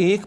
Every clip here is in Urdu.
1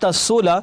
ta 16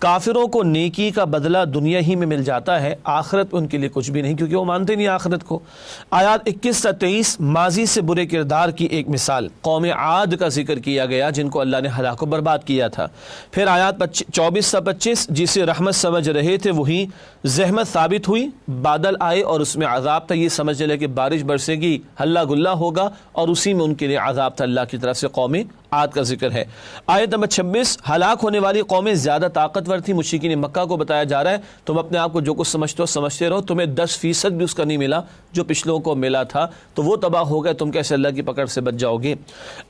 کافروں کو نیکی کا بدلہ دنیا ہی میں مل جاتا ہے، آخرت ان کے لیے کچھ بھی نہیں، کیونکہ وہ مانتے نہیں آخرت کو۔ آیات 21 سے 23 ماضی سے برے کردار کی ایک مثال قوم عاد کا ذکر کیا گیا جن کو اللہ نے ہلاک و برباد کیا تھا۔ پھر آیات 24 سے 25 جسے رحمت سمجھ رہے تھے وہی زحمت ثابت ہوئی، بادل آئے اور اس میں عذاب تھا، یہ سمجھ لے کہ بارش برسے گی، ہلا گلا ہوگا، اور اسی میں ان کے لیے عذاب تھا۔ اللہ کی طرف سے قوم عاد کا ذکر ہے۔ آیت نمبر 26 ہلاک ہونے والی قومیں زیادہ طاقتور تھی، مشرکین مکہ کو بتایا جا رہا ہے تم اپنے آپ کو جو کچھ سمجھتے ہو سمجھتے رہو، تمہیں 10% بھی اس کا نہیں ملا جو پچھلوں کو ملا تھا، تو وہ تباہ ہو گئے، تم کیسے اللہ کی پکڑ سے بچ جاؤ گے۔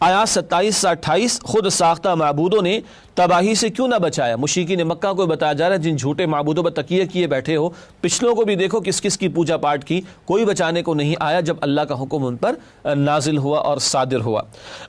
آیات 27 سے 28 خود ساختہ معبودوں نے تباہی سے کیوں نہ بچایا، مشرکین مکہ کو بتایا جا رہا ہے جن جھوٹے معبودوں پر تکیہ کیے بیٹھے ہو، پچھلوں کو بھی دیکھو کس کس کی پوجا پاٹ کی، کوئی بچانے کو نہیں آیا جب اللہ کا حکم ان پر نازل ہوا اور صادر ہوا۔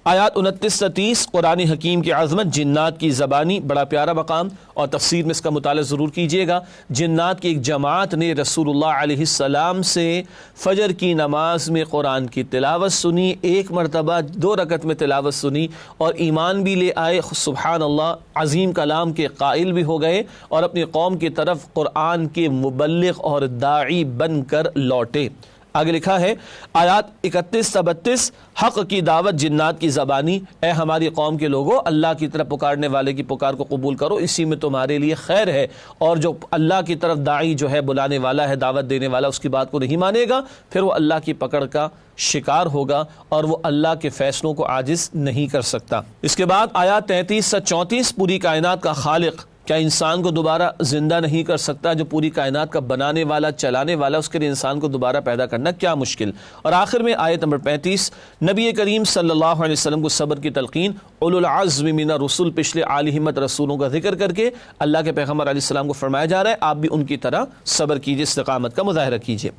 آیات 29 سے 30 قرآن حکیم کی عظمت، جنات کی زبانی، بڑا پیارا مقام، اور تفسیر میں اس کا مطالعہ ضرور کیجیے گا۔ جنات کی ایک جماعت نے رسول اللہ علیہ السلام سے فجر کی نماز میں قرآن کی تلاوت سنی، ایک مرتبہ 2 رکعت میں تلاوت سنی اور ایمان بھی لے آئے، سبحان اللہ، عظیم کلام کے قائل بھی ہو گئے اور اپنی قوم کی طرف قرآن کے مبلغ اور داعی بن کر لوٹے۔ آگے لکھا ہے آیات 31 سے 32 حق کی دعوت جنات کی زبانی، اے ہماری قوم کے لوگوں، اللہ کی طرف پکارنے والے کی پکار کو قبول کرو، اسی میں تمہارے لیے خیر ہے، اور جو اللہ کی طرف داعی جو ہے بلانے والا ہے، دعوت دینے والا، اس کی بات کو نہیں مانے گا پھر وہ اللہ کی پکڑ کا شکار ہوگا اور وہ اللہ کے فیصلوں کو عاجز نہیں کر سکتا۔ اس کے بعد آیات 33 سے 34 پوری کائنات کا خالق کیا انسان کو دوبارہ زندہ نہیں کر سکتا؟ جو پوری کائنات کا بنانے والا، چلانے والا، اس کے لیے انسان کو دوبارہ پیدا کرنا کیا مشکل۔ اور آخر میں آیت نمبر 35 نبی کریم صلی اللہ علیہ وسلم کو صبر کی تلقین، اولو العزم من الرسل، پچھلے عالی ہمت رسولوں کا ذکر کر کے اللہ کے پیغمبر علیہ السلام کو فرمایا جا رہا ہے آپ بھی ان کی طرح صبر کیجئے، استقامت کا مظاہرہ کیجئے۔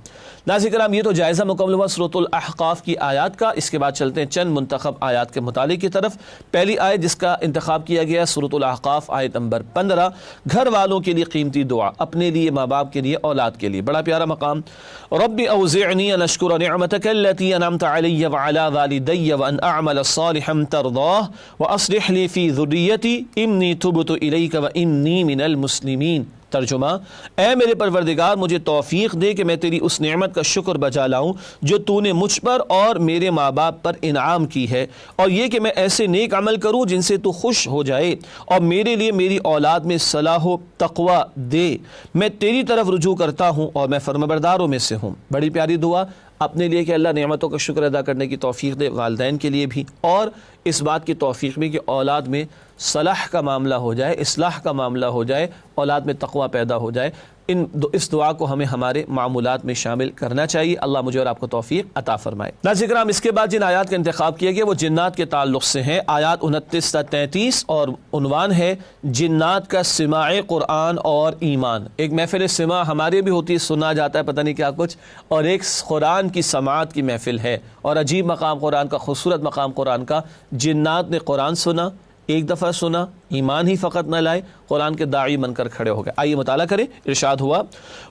ناظرین کرام، یہ تو جائزہ مکمل ہوا سورۃ الاحقاف کی آیات کا۔ اس کے بعد چلتے ہیں چند منتخب آیات کے مطالعے کی طرف۔ پہلی آیت جس کا انتخاب کیا گیا سورۃ الاحقاف آیت نمبر 15، گھر والوں کے لیے قیمتی دعا، اپنے لیے، ماں باپ کے لیے، اولاد کے لیے، بڑا پیارا مقام۔ رب اوزعنی ان اشکر نعمتک التی انعمت علی وعلی والدی وان اعمل صالحا ترضاہ واصلح لی فی ذریتی انی تبت الیک وانی من المسلمین۔ ترجمہ، اے میرے پروردگار مجھے توفیق دے کہ میں تیری اس نعمت کا شکر بجا لاؤں جو تو نے مجھ پر اور میرے ماں باپ پر انعام کی ہے، اور یہ کہ میں ایسے نیک عمل کروں جن سے تو خوش ہو جائے، اور میرے لیے میری اولاد میں صلاح و تقوی دے، میں تیری طرف رجوع کرتا ہوں اور میں فرمانبرداروں میں سے ہوں۔ بڑی پیاری دعا اپنے لیے کہ اللہ نعمتوں کا شکر ادا کرنے کی توفیق دے، والدین کے لیے بھی، اور اس بات کی توفیق بھی کہ اولاد میں صلاح کا معاملہ ہو جائے، اصلاح کا معاملہ ہو جائے، اولاد میں تقوی پیدا ہو جائے۔ اس دعا کو ہمیں ہمارے معمولات میں شامل کرنا چاہیے۔ اللہ مجھے اور آپ کو توفیق عطا فرمائے۔ ناظرین کرام، اس کے بعد جن آیات کا انتخاب کیا گیا وہ جنات کے تعلق سے ہیں۔ آیات 29 سے 33 اور عنوان ہے جنات کا سماع قرآن اور ایمان۔ ایک محفل سماع ہمارے بھی ہوتی ہے، سنا جاتا ہے پتہ نہیں کیا کچھ، اور ایک قرآن کی سماعت کی محفل ہے، اور عجیب مقام قرآن کا، خوبصورت مقام قرآن کا۔ جنات نے قرآن سنا، ایک دفعہ سنا، ایمان ہی فقط نہ لائے، قرآن کے داعی بن کر کھڑے ہو گئے۔ آئیے مطالعہ کریں۔ ارشاد ہوا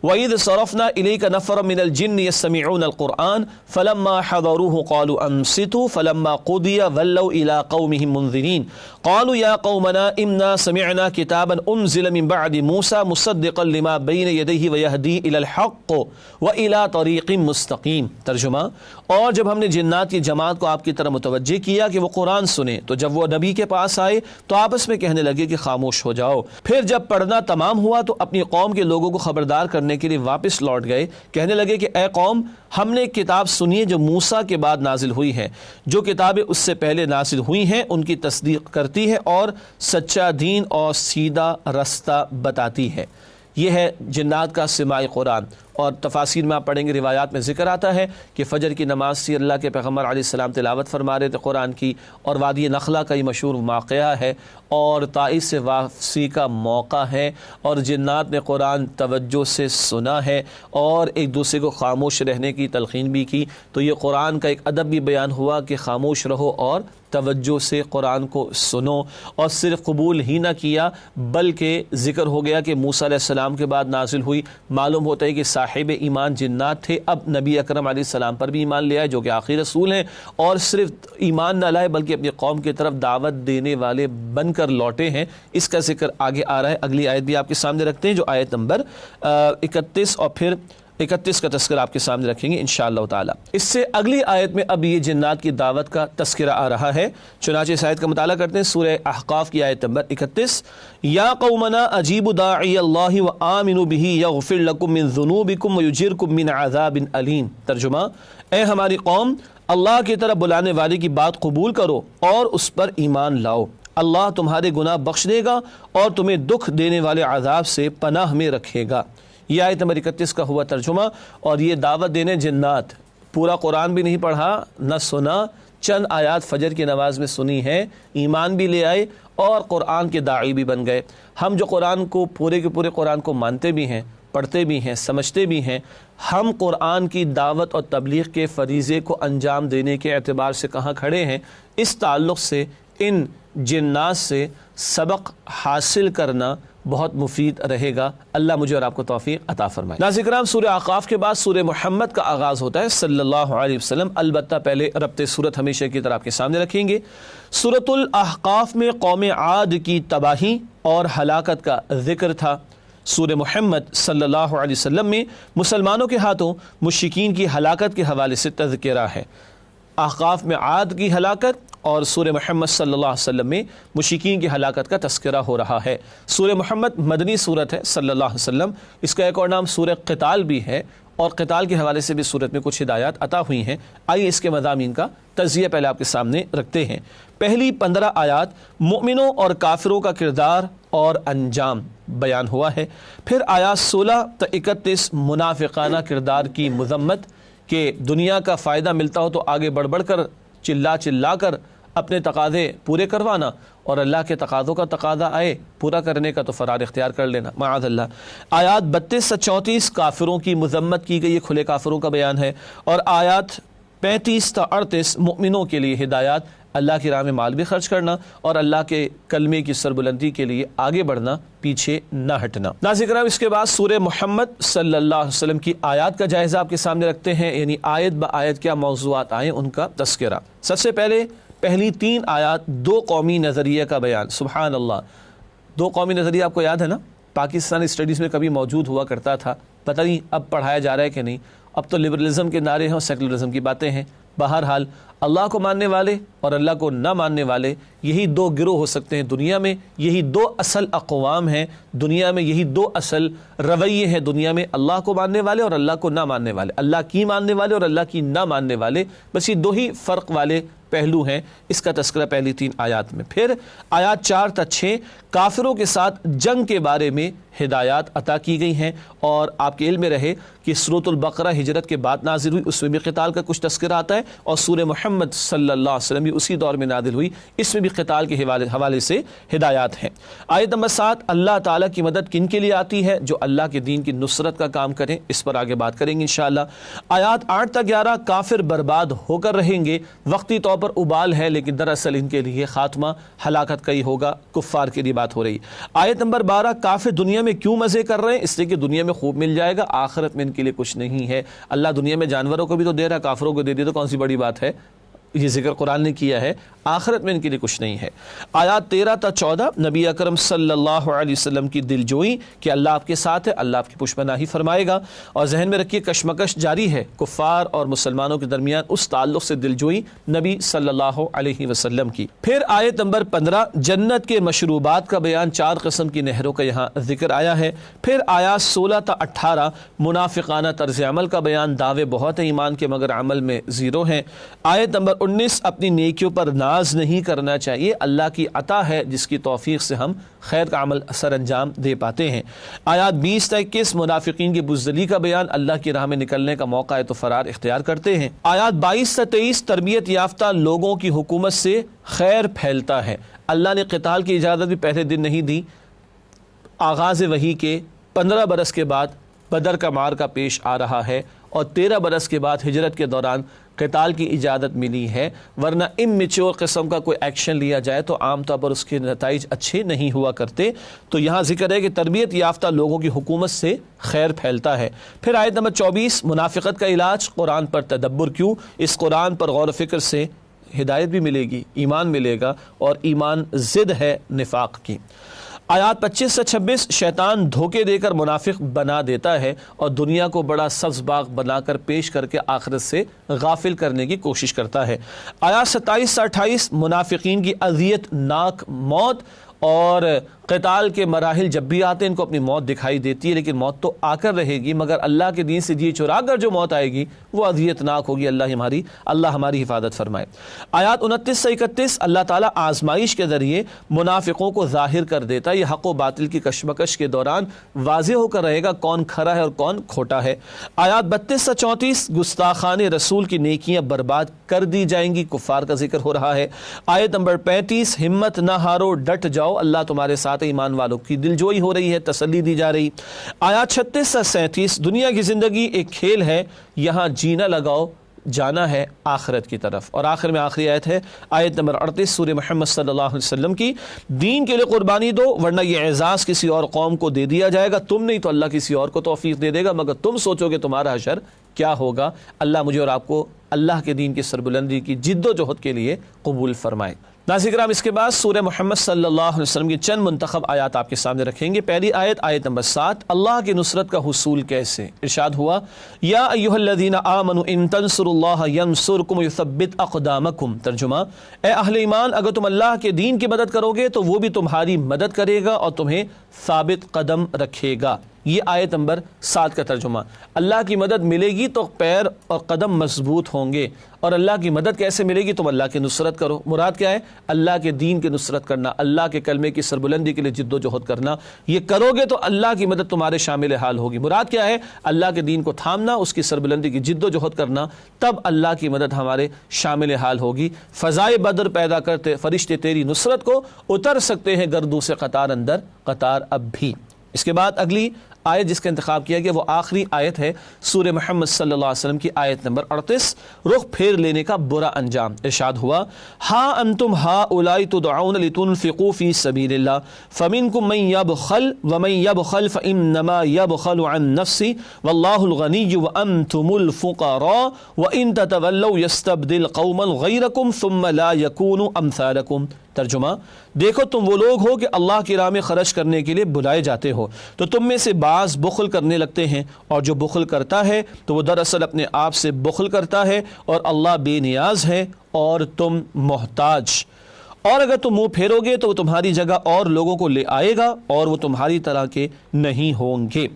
وَإِذْ صَرَفْنَا إِلَيْكَ نَفَرًا مِنَ الْجِنِّ يَسْتَمِعُونَ الْقُرْآنَ فَلَمَّا حَضَرُوهُ قَالُوا أَنصِتُوا فَلَمَّا قُضِيَ وَلَّوْا إِلَىٰ قَوْمِهِمْ مُنذِرِينَ قَالُوا يَا قَوْمَنَا إِنَّا سَمِعْنَا كِتَابًا أُنزِلَ مِن بَعْدِ مُوسَىٰ مُصَدِّقًا لِمَا بَيْنَ يَدَيْهِ وَيَهْدِي إِلَى الْحَقِّ وَإِلَىٰ طَرِيقٍ مُسْتَقِيمٍ۔ ترجمہ، اور جب ہم نے جنات کی جماعت کو آپ کی طرف متوجہ کیا کہ وہ قرآن سنیں تو جب وہ نبی کے پاس آئے تو آپس میں کہنے لگے کہ خاموش ہو جاؤ۔ پھر جب پڑھنا تمام ہوا تو اپنی قوم کے لوگوں کو خبردار کرنے کے لیے واپس لوٹ گئے، کہنے لگے کہ اے قوم، ہم نے کتاب سنی ہے جو موسیٰ کے بعد نازل ہوئی ہے، جو کتابیں اس سے پہلے نازل ہوئی ہیں ان کی تصدیق کرتی ہے اور سچا دین اور سیدھا رستہ بتاتی ہے۔ یہ ہے جنات کا سماع قرآن، اور تفاسیر میں آپ پڑھیں گے، روایات میں ذکر آتا ہے کہ فجر کی نماز سے اللہ کے پیغمبر علیہ السلام تلاوت فرما رہے تھے قرآن کی، اور وادی نخلا کا یہ مشہور واقعہ ہے، اور طائف سے واپسی کا موقع ہے، اور جنات نے قرآن توجہ سے سنا ہے اور ایک دوسرے کو خاموش رہنے کی تلقین بھی کی۔ تو یہ قرآن کا ایک ادب بھی بیان ہوا کہ خاموش رہو اور توجہ سے قرآن کو سنو، اور صرف قبول ہی نہ کیا بلکہ ذکر ہو گیا کہ موسیٰ علیہ السلام کے بعد نازل ہوئی۔ معلوم ہوتا ہے کہ صاحب ایمان جنات تھے، اب نبی اکرم علیہ السلام پر بھی ایمان لے آئے جو کہ آخری رسول ہیں، اور صرف ایمان نہ لائے بلکہ اپنی قوم کی طرف دعوت دینے والے بن کر لوٹے ہیں۔ اس کا ذکر آگے آ رہا ہے، اگلی آیت بھی آپ کے سامنے رکھتے ہیں جو آیت نمبر 31 اور پھر 31 کا تذکرہ آپ کے سامنے رکھیں گے انشاءاللہ تعالی۔ اس سے اگلی آیت میں اب یہ جنات کی دعوت کا تذکرہ آ رہا ہے، چنانچہ اس آیت کا مطالعہ کرتے ہیں، سورہ احقاف کی آیت نمبر 31۔ یا قومنا اجیبوا داعی اللہ وآمنوا بہ یغفر لکم من ذنوبکم ویجرکم من عذاب علیم۔ ترجمہ، اے ہماری قوم، اللہ کی طرف بلانے والے کی بات قبول کرو اور اس پر ایمان لاؤ، اللہ تمہارے گناہ بخش دے گا اور تمہیں دکھ دینے والے عذاب سے پناہ میں رکھے گا۔ یہ آیت نمبر 31 کا ہوا ترجمہ، اور یہ دعوت دینے جنات، پورا قرآن بھی نہیں پڑھا نہ سنا، چند آیات فجر کی نماز میں سنی ہے، ایمان بھی لے آئے اور قرآن کے داعی بھی بن گئے۔ ہم جو قرآن کو پورے کے پورے قرآن کو مانتے بھی ہیں، پڑھتے بھی ہیں، سمجھتے بھی ہیں، ہم قرآن کی دعوت اور تبلیغ کے فریضے کو انجام دینے کے اعتبار سے کہاں کھڑے ہیں، اس تعلق سے ان جنات سے سبق حاصل کرنا بہت مفید رہے گا۔ اللہ مجھے اور آپ کو توفیق عطا فرمائے۔ ناظرین کرام، سورہ احقاف کے بعد سورہ محمد کا آغاز ہوتا ہے صلی اللہ علیہ وسلم، البتہ پہلے ربط صورت ہمیشہ کی طرح آپ کے سامنے رکھیں گے۔ سورۃ الاحقاف میں قوم عاد کی تباہی اور ہلاکت کا ذکر تھا۔ سورہ محمد صلی اللہ علیہ وسلم میں مسلمانوں کے ہاتھوں مشرکین کی ہلاکت کے حوالے سے تذکرہ ہے۔ احقاف میں عاد کی ہلاکت اور سورہ محمد صلی اللہ علیہ وسلم میں مشرکین کی ہلاکت کا تذکرہ ہو رہا ہے۔ سورہ محمد مدنی سورت ہے صلی اللہ علیہ وسلم، اس کا ایک اور نام سورہ قتال بھی ہے، اور قتال کے حوالے سے بھی سورت میں کچھ ہدایات عطا ہوئی ہیں۔ آئیے اس کے مضامین کا تجزیہ پہلے آپ کے سامنے رکھتے ہیں۔ پہلی 15 آیات مومنوں اور کافروں کا کردار اور انجام بیان ہوا ہے، پھر آیات 16 تا 31 منافقانہ کردار کی مذمت کہ دنیا کا فائدہ ملتا ہو تو آگے بڑھ بڑھ کر چلا کر اپنے تقاضے پورے کروانا، اور اللہ کے تقاضوں کا تقاضا آئے پورا کرنے کا تو فرار اختیار کر لینا، معاذ اللہ۔ آیات 32 سے 34 کافروں کی مذمت کی گئی ہے، کھلے کافروں کا بیان ہے، اور آیات 35 تا 38 مؤمنوں کے لیے ہدایات، اللہ کی راہ میں مال بھی خرچ کرنا اور اللہ کے کلمے کی سربلندی کے لیے آگے بڑھنا، پیچھے نہ ہٹنا۔ ناظرین کرام، اس کے بعد سورہ محمد صلی اللہ علیہ وسلم کی آیات کا جائزہ آپ کے سامنے رکھتے ہیں، یعنی آیت با آیت کیا موضوعات آئیں ان کا تذکرہ۔ سب سے پہلے پہلی 3 آیات دو قومی نظریہ کا بیان۔ سبحان اللہ، دو قومی نظریہ آپ کو یاد ہے نا، پاکستانی اسٹڈیز میں کبھی موجود ہوا کرتا تھا، پتہ نہیں اب پڑھایا جا رہا ہے کہ نہیں، اب تو لبرلزم کے نعرے ہیں اور سیکولرزم کی باتیں ہیں۔ بہرحال اللہ کو ماننے والے اور اللہ کو نہ ماننے والے، یہی 2 گروہ ہو سکتے ہیں دنیا میں، یہی 2 اصل اقوام ہیں دنیا میں، یہی 2 اصل رویے ہیں دنیا میں، اللہ کو ماننے والے اور اللہ کو نہ ماننے والے، اللہ کی ماننے والے اور اللہ کی نہ ماننے والے، بس یہ 2 ہی فرق والے پہلو ہیں۔ اس کا تذکرہ پہلی 3 آیات میں۔ پھر آیات 4 تا 6 کافروں کے ساتھ جنگ کے بارے میں ہدایات عطا کی گئی ہیں، اور آپ کے علم میں رہے کہ سورۃ البقرہ ہجرت کے بعد نازل ہوئی، اس میں بھی قتال کا کچھ تذکرہ آتا ہے، اور سورہ محمد صلی اللہ علیہ وسلم بھی اسی دور میں نازل ہوئی، اس میں بھی قتال کے حوالے سے ہدایات ہیں۔ آیت نمبر 7 اللہ تعالیٰ کی مدد کن کے لیے آتی ہے؟ جو اللہ کے دین کی نصرت کا کام کریں، اس پر آگے بات کریں گے انشاءاللہ۔ آیات 8 تا 11 کافر برباد ہو کر رہیں گے، وقتی طور پر ابال ہے لیکن دراصل ان کے لیے خاتمہ ہلاکت کا ہی ہوگا، کفار کے لیے بات ہو رہی۔ آیت نمبر 12 کافر دنیا میں کیوں مزے کر رہے ہیں؟ اس لیے کہ دنیا میں خوب مل جائے گا، آخرت میں ان کے لیے کچھ نہیں ہے۔ اللہ دنیا میں جانوروں کو بھی تو دے رہا ہے، کافروں کو دے دے تو کون سی بڑی بات ہے؟ یہ ذکر قرآن نے کیا ہے، آخرت میں ان کے لیے کچھ نہیں ہے۔ آیات 13 تا 14 نبی اکرم صلی اللہ علیہ وسلم کی دلجوئی کہ اللہ آپ کے ساتھ ہے، اللہ آپ کی پشپناہی فرمائے گا، اور ذہن میں رکھیے کشمکش جاری ہے کفار اور مسلمانوں کے درمیان، اس تعلق سے دلجوئی نبی صلی اللہ علیہ وسلم کی۔ پھر آیت نمبر 15 جنت کے مشروبات کا بیان، 4 قسم کی نہروں کا یہاں ذکر آیا ہے۔ پھر آیات 16 تا 18 منافقانہ طرز عمل کا بیان، دعوے بہت ہیں ایمان کے مگر عمل میں زیرو ہیں۔ آیت نمبر 19 اپنی نیکیوں پر ناز نہیں کرنا چاہیے، اللہ کی عطا ہے جس کی توفیق سے ہم خیر کا عمل سر انجام دے پاتے ہیں۔ آیات 20 تا 21 منافقین کی بزدلی کا بیان، اللہ کی راہ میں نکلنے کا موقع ہے تو فرار اختیار کرتے ہیں۔ آیات 22 تا 23 تربیت یافتہ لوگوں کی حکومت سے خیر پھیلتا ہے، اللہ نے قتال کی اجازت بھی پہلے دن نہیں دی، آغاز وحی کے 15 برس کے بعد بدر کا معرکہ پیش آ رہا ہے، اور 13 برس کے بعد ہجرت کے دوران قتال کی اجازت ملی ہے، ورنہ اممیچور قسم کا کوئی ایکشن لیا جائے تو عام طور پر اس کے نتائج اچھے نہیں ہوا کرتے۔ تو یہاں ذکر ہے کہ تربیت یافتہ لوگوں کی حکومت سے خیر پھیلتا ہے۔ پھر آیت نمبر 24، منافقت کا علاج، قرآن پر تدبر کیوں؟ اس قرآن پر غور و فکر سے ہدایت بھی ملے گی، ایمان ملے گا، اور ایمان ضد ہے نفاق کی۔ آیات 25 سے 26، شیطان دھوکے دے کر منافق بنا دیتا ہے اور دنیا کو بڑا سبز باغ بنا کر پیش کر کے آخرت سے غافل کرنے کی کوشش کرتا ہے۔ آیات 27 سے 28، منافقین کی اذیت ناک موت، اور قتال کے مراحل جب بھی آتے ہیں ان کو اپنی موت دکھائی دیتی ہے، لیکن موت تو آ کر رہے گی، مگر اللہ کے دین سے جی چرا کر جو موت آئے گی وہ اذیت ناک ہوگی۔ اللہ ہماری حفاظت فرمائے۔ آیات 29 سے 31، اللہ تعالیٰ آزمائش کے ذریعے منافقوں کو ظاہر کر دیتا ہے۔ یہ حق و باطل کی کشمکش کے دوران واضح ہو کر رہے گا کون کھرا ہے اور کون کھوٹا ہے۔ آیات 32 سے 34، گستاخان رسول کی نیکیاں برباد کر دی جائیں گی، کفار کا ذکر ہو رہا ہے۔ آیت نمبر 35، ہمت نہ ہارو، ڈٹ جاؤ، اللہ تمہارے ساتھ، ایمان والوں کی دلجوئی ہو رہی ہے، تسلی دی جا رہی۔ آیات 36 سے 37، دنیا کی زندگی ایک کھیل ہے، یہاں جینا لگاؤ، جانا ہے آخرت کی طرف۔ اور آخر میں آخری آیت ہے آیت نمبر 38 سورہ محمد صلی اللہ علیہ وسلم کی، دین کے لیے قربانی دو ورنہ یہ اعزاز کسی اور قوم کو دے دیا جائے گا، تم نہیں تو اللہ کسی اور کو توفیق دے دے گا، مگر تم سوچو کہ تمہارا حشر کیا ہوگا۔ اللہ مجھے اور آپ کو اللہ کے دین کی سربلندی کی جد و جہد کے لیے قبول فرمائے۔ ناظرین کرام، اس کے بعد سورہ محمد صلی اللہ علیہ وسلم کی چند منتخب آیات آپ کے سامنے رکھیں گے۔ پہلی آیت، آیت نمبر 7، اللہ کی نصرت کا حصول کیسے؟ ارشاد ہوا، یا ایھا الذین آمنوا ان تنصروا اللہ ینصرکم ویثبت اقدامکم۔ ترجمہ، اے اہل ایمان، اگر تم اللہ کے دین کی مدد کرو گے تو وہ بھی تمہاری مدد کرے گا اور تمہیں ثابت قدم رکھے گا۔ یہ آیت نمبر 7 کا ترجمہ۔ اللہ کی مدد ملے گی تو پیر اور قدم مضبوط ہوں گے، اور اللہ کی مدد کیسے ملے گی؟ تم اللہ کی نصرت کرو۔ مراد کیا ہے؟ اللہ کے دین کی نصرت کرنا، اللہ کے کلمے کی سربلندی کے لیے جد و جہد کرنا۔ یہ کرو گے تو اللہ کی مدد تمہارے شامل حال ہوگی۔ مراد کیا ہے؟ اللہ کے دین کو تھامنا، اس کی سربلندی کی جد و جہد کرنا، تب اللہ کی مدد ہمارے شامل حال ہوگی۔ فضائے بدر پیدا کرتے فرشتے تیری نصرت کو اتر سکتے ہیں گردوں سے قطار اندر قطار اب بھی۔ اس کے بعد اگلی آیت جس کا انتخاب کیا گیا وہ آخری آیت ہے سورہ محمد صلی اللہ علیہ وسلم کی آیت نمبر 38، رخ پھیر لینے کا برا انجام۔ ارشاد ہوا، ہا انتم ہؤلاء تدعون لتنفقوا فی سبیل اللہ فمنکم من یبخل ومن یبخل فانما یبخل عن نفسہ واللہ الغنی وانتم الفقراء وان تتولوا یستبدل قوما غیرکم ثم لا یکونوا امثالکم۔ ترجمہ، دیکھو تم وہ لوگ ہو کہ اللہ کی راہ میں خرچ کرنے کے لیے بلائے جاتے ہو، تو تم میں سے بعض بخل کرنے لگتے ہیں، اور جو بخل کرتا ہے تو وہ دراصل اپنے آپ سے بخل کرتا ہے، اور اللہ بے نیاز ہے اور تم محتاج۔ اور اگر تم منہ پھیرو گے تو وہ تمہاری جگہ اور لوگوں کو لے آئے گا، اور وہ تمہاری طرح کے نہیں ہوں گے۔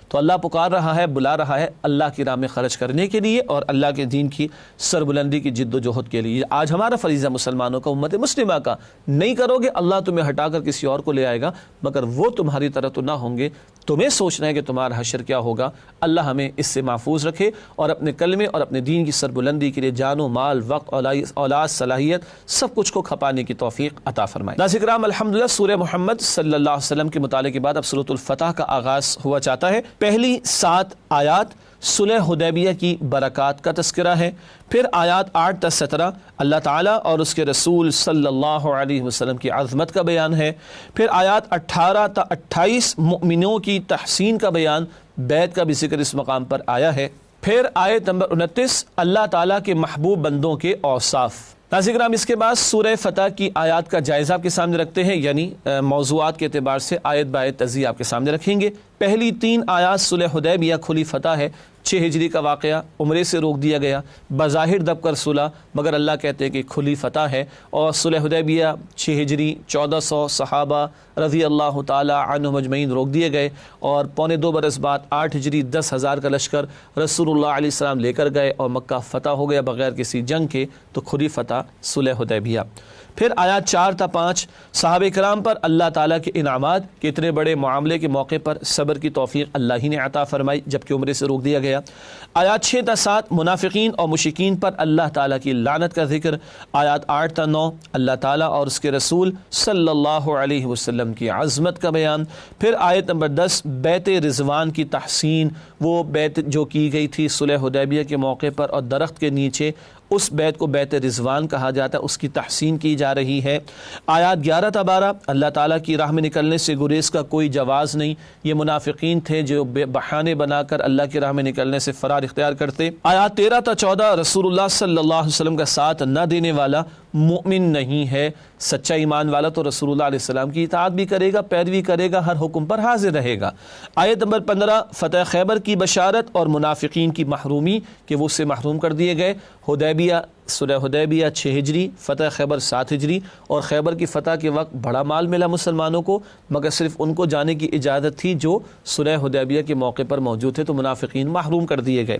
تو اللہ پکار رہا ہے، بلا رہا ہے اللہ کی راہ میں خرچ کرنے کے لیے اور اللہ کے دین کی سربلندی کی جد و جہد کے لیے۔ آج ہمارا فریضہ مسلمانوں کا، امت مسلمہ کا، نہیں کرو گے اللہ تمہیں ہٹا کر کسی اور کو لے آئے گا، مگر وہ تمہاری طرح تو نہ ہوں گے۔ تمہیں سوچنا ہے کہ تمہارا حشر کیا ہوگا۔ اللہ ہمیں اس سے محفوظ رکھے اور اپنے کلمے اور اپنے دین کی سربلندی کے لیے جان و مال، وقت، اولاد، صلاحیت، سب کچھ کو کھپانے کی توفیق عطا فرمائے۔ ناظرین کرام، الحمدللہ سورہ محمد صلی اللہ علیہ وسلم کے مطالعے کے بعد اب سورۃ الفتح کا آغاز ہوا چاہتا ہے۔ پہلی 7 آیات صلح حدیبیہ کی برکات کا تذکرہ ہے، پھر آیات 8 تا 17 اللہ تعالیٰ اور اس کے رسول صلی اللہ علیہ وسلم کی عظمت کا بیان ہے، پھر آیات 18 تا 28 مؤمنوں کی تحسین کا بیان، بیعت کا بھی ذکر اس مقام پر آیا ہے، پھر آیت نمبر 29 اللہ تعالیٰ کے محبوب بندوں کے اوصاف۔ ناظرین کرام، اس کے بعد سورہ فتح کی آیات کا جائزہ آپ کے سامنے رکھتے ہیں، یعنی موضوعات کے اعتبار سے آیت بآیت تجزیہ آپ کے سامنے رکھیں گے۔ پہلی 3 آیات صلح حدیبیہ کھلی فتح ہے، 6 ہجری کا واقعہ، عمرے سے روک دیا گیا، بظاہر دب کر صلح، مگر اللہ کہتے ہیں کہ کھلی فتح ہے۔ اور صلح حدیبیہ 6 ہجری 1400 صحابہ رضی اللہ تعالی عنہم اجمعین روک دیے گئے، اور 1.25 برس بعد 8 ہجری 10,000 کا لشکر رسول اللہ علیہ السلام لے کر گئے اور مکہ فتح ہو گیا بغیر کسی جنگ کے، تو کھلی فتح صلح حدیبیہ۔ پھر آیات 4 تا 5 صحابہ کرام پر اللہ تعالیٰ کے انعامات کہ اتنے بڑے معاملے کے موقع پر صبر کی توفیق اللہ ہی نے عطا فرمائی جبکہ عمرے سے روک دیا گیا۔ آیات 6 تا 7 منافقین اور مشرکین پر اللہ تعالیٰ کی لعنت کا ذکر۔ آیات 8 تا 9 اللہ تعالیٰ اور اس کے رسول صلی اللہ علیہ وسلم کی عظمت کا بیان۔ پھر آیت نمبر 10 بیت رضوان کی تحسین، وہ بیت جو کی گئی تھی صلح حدیبیہ کے موقع پر اور درخت کے نیچے، اس بیت کو بیت رضوان کہا جاتا ہے، اس کی تحسین کی جا رہی ہے۔ آیات 11 تا 12 اللہ تعالیٰ کی راہ میں نکلنے سے گریز کا کوئی جواز نہیں، یہ منافقین تھے جو بہانے بنا کر اللہ کی راہ میں نکلنے سے فرار اختیار کرتے۔ آیات 13 تا 14 رسول اللہ صلی اللہ علیہ وسلم کا ساتھ نہ دینے والا مومن نہیں ہے، سچا ایمان والا تو رسول اللہ علیہ السلام کی اطاعت بھی کرے گا، پیروی کرے گا، ہر حکم پر حاضر رہے گا۔ آیت نمبر 15 فتح خیبر کی بشارت اور منافقین کی محرومی کہ وہ اس سے محروم کر دیے گئے۔ حدیبیہ صلح حدیبیہ 6 ہجری، فتح خیبر 7 ہجری، اور خیبر کی فتح کے وقت بڑا مال ملا مسلمانوں کو، مگر صرف ان کو جانے کی اجازت تھی جو صلح حدیبیہ کے موقع پر موجود تھے، تو منافقین محروم کر دیے گئے۔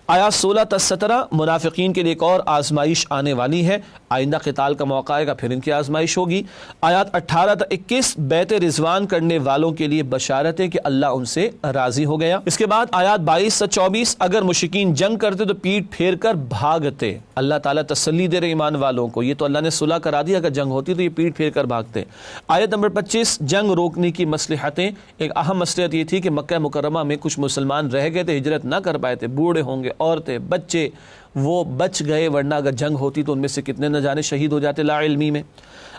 آیات 16 تا 17 منافقین کے لیے ایک اور آزمائش آنے والی ہے، آئندہ قتال کا موقع آئے گا پھر ان کی آزمائش ہوگی۔ آیات 18 تا 21 بیت رضوان کرنے والوں کے لیے بشارت ہے کہ اللہ ان سے راضی ہو گیا۔ اس کے بعد آیات 22 تا 24 اگر مشرکین جنگ کرتے تو پیٹ پھیر کر بھاگتے، اللہ تعالیٰ تسلی دے رہے ایمان والوں کو، یہ تو اللہ نے صلح کرا دیا، اگر جنگ ہوتی تو یہ پیٹ پھیر کر بھاگتے۔ آیت نمبر 25 جنگ روکنے کی مصلحتیں، ایک اہم مصلحت یہ تھی کہ مکہ مکرمہ میں کچھ مسلمان رہ گئے تھے، ہجرت نہ کر پائے تھے، بوڑھے ہوں گے، عورتیں، بچے، وہ بچ گئے، ورنہ اگر جنگ ہوتی تو ان میں سے کتنے نہ جانے شہید ہو جاتے لا علمی میں۔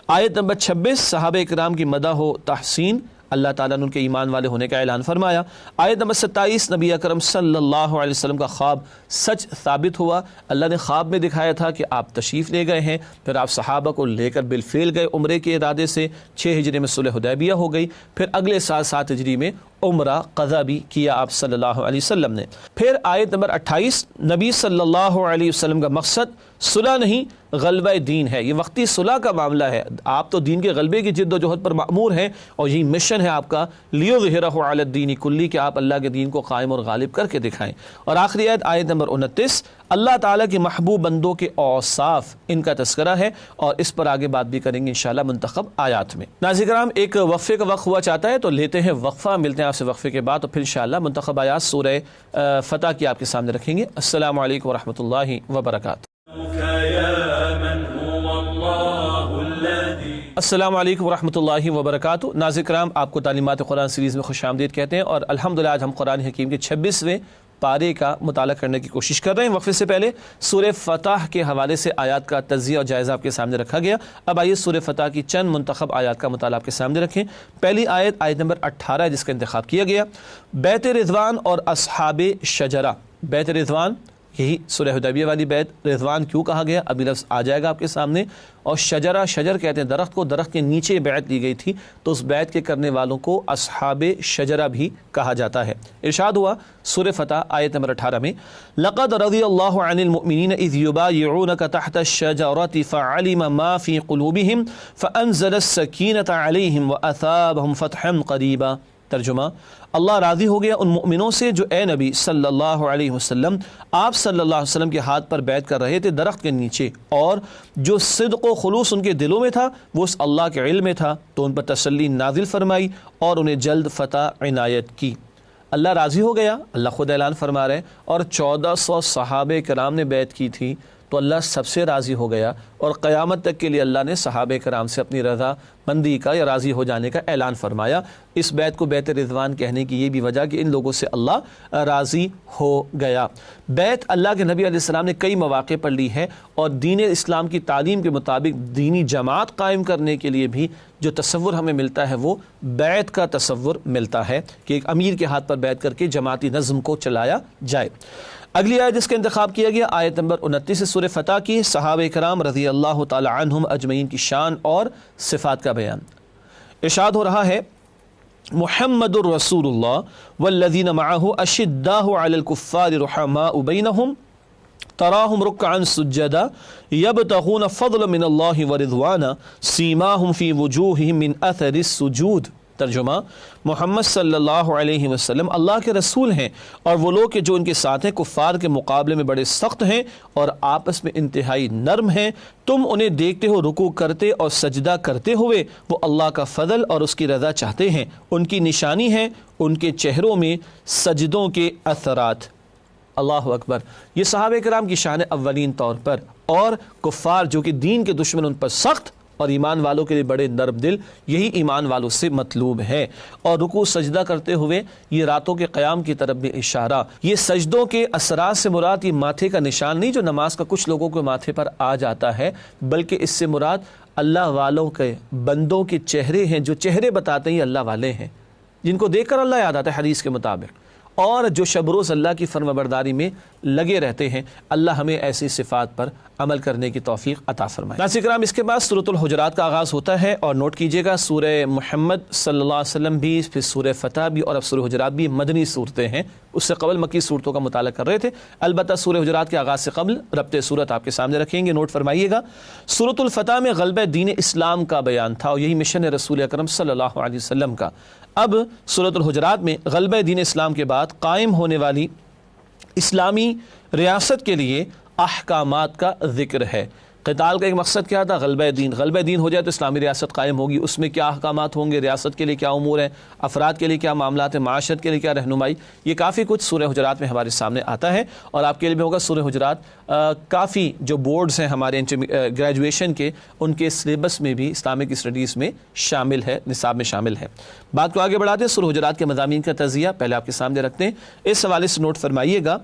آیت نمبر 26 صحابہ اکرام کی مدح و تحسین، اللہ تعالیٰ نے ان کے ایمان والے ہونے کا اعلان فرمایا۔ آیت نمبر 27 نبی اکرم صلی اللہ علیہ وسلم کا خواب سچ ثابت ہوا، اللہ نے خواب میں دکھایا تھا کہ آپ تشریف لے گئے ہیں، پھر آپ صحابہ کو لے کر بالفعل گئے عمرے کے ارادے سے، 6 ہجری میں صلح حدیبیہ ہو گئی، پھر اگلے سال 7 ہجری میں عمرہ قضا بھی کیا آپ صلی اللہ علیہ وسلم نے۔ پھر آیت نمبر 28 نبی صلی اللہ علیہ وسلم کا مقصد صلح نہیں غلبہ دین ہے، یہ وقتی صلح کا معاملہ ہے، آپ تو دین کے غلبے کی جد و جہد پر مأمور ہیں، اور یہی مشن ہے آپ کا لیظہرہ علی الدین کلی، کہ آپ اللہ کے دین کو قائم اور غالب کر کے دکھائیں۔ اور آخری آیت نمبر 29 اللہ تعالیٰ کے محبوب بندوں کے اوصاف، ان کا تذکرہ ہے، اور اس پر آگے بات بھی کریں گے انشاءاللہ منتخب آیات میں۔ ناظرین کرام ایک وقفے کا وقت ہوا چاہتا ہے تو لیتے ہیں وقفہ، ملتے ہیں آپ سے وقفے کے بعد، اور پھر انشاءاللہ منتخب آیات سورہ فتح کی آپ کے سامنے رکھیں گے۔ السلام علیکم ورحمۃ اللہ وبرکاتہ۔ السلام علیکم ورحمۃ اللہ وبرکاتہ۔ ناظرین کرام آپ کو تعلیمات قرآن سیریز میں خوش آمدید کہتے ہیں، اور الحمدللہ آج ہم قرآن حکیم کے 26ویں پارے کا مطالعہ کرنے کی کوشش کر رہے ہیں۔ وقفے سے پہلے سورہ فتح کے حوالے سے آیات کا تجزیہ اور جائزہ آپ کے سامنے رکھا گیا، اب آئیے سورہ فتح کی چند منتخب آیات کا مطالعہ آپ کے سامنے رکھیں۔ پہلی آیت نمبر 18 ہے جس کا انتخاب کیا گیا، بیت رضوان اور اصحاب شجرہ۔ بیت رضوان یہی سورہ حدیبیہ والی بیت، رضوان کیوں کہا گیا ابھی لفظ آ جائے گا آپ کے سامنے، اور شجرہ، شجر کہتے ہیں درخت کو، درخت کے نیچے بیعت لی گئی تھی تو اس بیعت کے کرنے والوں کو اصحاب شجرہ بھی کہا جاتا ہے۔ ارشاد ہوا سورہ فتح آیت نمبر 18 میں، لقد رضی اللہ عن المؤمنین اذ یبایعونک تحت الشجرۃ فعلم ما فی قلوبہم فانزل السکینۃ علیہم واثابہم فتحا قریبا۔ ترجمہ، اللہ راضی ہو گیا ان مؤمنوں سے جو اے نبی صلی اللہ علیہ وسلم آپ صلی اللہ علیہ وسلم کے ہاتھ پر بیعت کر رہے تھے درخت کے نیچے، اور جو صدق و خلوص ان کے دلوں میں تھا وہ اس اللہ کے علم میں تھا، تو ان پر تسلی نازل فرمائی اور انہیں جلد فتح عنایت کی۔ اللہ راضی ہو گیا، اللہ خود اعلان فرما رہے، اور 1400 صحابہ کرام نے بیعت کی تھی تو اللہ سب سے راضی ہو گیا، اور قیامت تک کے لیے اللہ نے صحابہ کرام سے اپنی رضا مندی کا یا راضی ہو جانے کا اعلان فرمایا۔ اس بیت کو بیت رضوان کہنے کی یہ بھی وجہ کہ ان لوگوں سے اللہ راضی ہو گیا۔ بیت اللہ کے نبی علیہ السلام نے کئی مواقع پر لی ہے، اور دین اسلام کی تعلیم کے مطابق دینی جماعت قائم کرنے کے لیے بھی جو تصور ہمیں ملتا ہے وہ بیت کا تصور ملتا ہے کہ ایک امیر کے ہاتھ پر بیعت کر کے جماعتی نظم کو چلایا جائے۔ اگلی آیت جس کا انتخاب کیا گیا آیت نمبر 29 سورہ فتح کی، صحابہ کرام رضی اللہ تعالی عنہم اجمعین کی شان اور صفات کا بیان۔ ارشاد ہو رہا ہے، محمد الرسول اللہ والذین معہ اشداء علی الکفار رحماء بینہم تراہم رکعا سجدا یبتغون فضلا من اللہ ورضوانا سیماہم فی وجوہہم من اثر السجود۔ ترجمہ، محمد صلی اللہ علیہ وسلم اللہ کے رسول ہیں، اور وہ لوگ کہ جو ان کے ساتھ ہیں کفار کے مقابلے میں بڑے سخت ہیں اور آپس میں انتہائی نرم ہیں، تم انہیں دیکھتے ہو رکوع کرتے اور سجدہ کرتے ہوئے، وہ اللہ کا فضل اور اس کی رضا چاہتے ہیں، ان کی نشانی ہے ان کے چہروں میں سجدوں کے اثرات۔ اللہ اکبر، یہ صحابہ کرام کی شان اولین طور پر، اور کفار جو کہ دین کے دشمن ان پر سخت، اور ایمان والوں کے لیے بڑے نرم دل، یہی ایمان والوں سے مطلوب ہے۔ اور رکوع سجدہ کرتے ہوئے یہ راتوں کے قیام کی طرف بھی اشارہ۔ یہ سجدوں کے اثرات سے مراد یہ ماتھے کا نشان نہیں جو نماز کا کچھ لوگوں کے ماتھے پر آ جاتا ہے، بلکہ اس سے مراد اللہ والوں کے بندوں کے چہرے ہیں، جو چہرے بتاتے ہیں اللہ والے ہیں، جن کو دیکھ کر اللہ یاد آتا ہے حدیث کے مطابق، اور جو شب روز اللہ کی فرمانبرداری میں لگے رہتے ہیں۔ اللہ ہمیں ایسی صفات پر عمل کرنے کی توفیق عطا فرمائے۔ ناظرین کرام، اس کے بعد سورۃ الحجرات کا آغاز ہوتا ہے، اور نوٹ کیجئے گا سورہ محمد صلی اللہ علیہ وسلم بھی، پھر سورہ فتح بھی، اور اب سورہ حجرات بھی مدنی صورتیں ہیں۔ اس سے قبل مکی صورتوں کا مطالعہ کر رہے تھے، البتہ سورہ حجرات کے آغاز سے قبل ربط صورت آپ کے سامنے رکھیں گے، نوٹ فرمائیے گا۔ سورۃ الفتح میں غلبہ دین اسلام کا بیان تھا، اور یہی مشن ہے رسول اکرم صلی اللہ علیہ وسلم کا۔ اب سورۃ الحجرات میں غلبہ دین اسلام کے بعد قائم ہونے والی اسلامی ریاست کے لیے احکامات کا ذکر ہے۔ قتال کا ایک مقصد کیا تھا؟ غلبہ دین ہو جائے تو اسلامی ریاست قائم ہوگی، اس میں کیا احکامات ہوں گے، ریاست کے لیے کیا امور ہیں، افراد کے لیے کیا معاملات ہیں، معاشرت کے لیے کیا رہنمائی، یہ کافی کچھ سورہ حجرات میں ہمارے سامنے آتا ہے۔ اور آپ کے لیے بھی ہوگا سورہ حجرات کافی جو بورڈز ہیں ہمارے گریجویشن کے، ان کے سلیبس میں بھی اسلامک اسٹڈیز میں شامل ہے، نصاب میں شامل ہے۔ بات کو آگے بڑھاتے ہیں، سورہ حجرات کے مضامین کا تجزیہ پہلے آپ کے سامنے رکھتے ہیں، اس حوالے سے نوٹ فرمائیے گا۔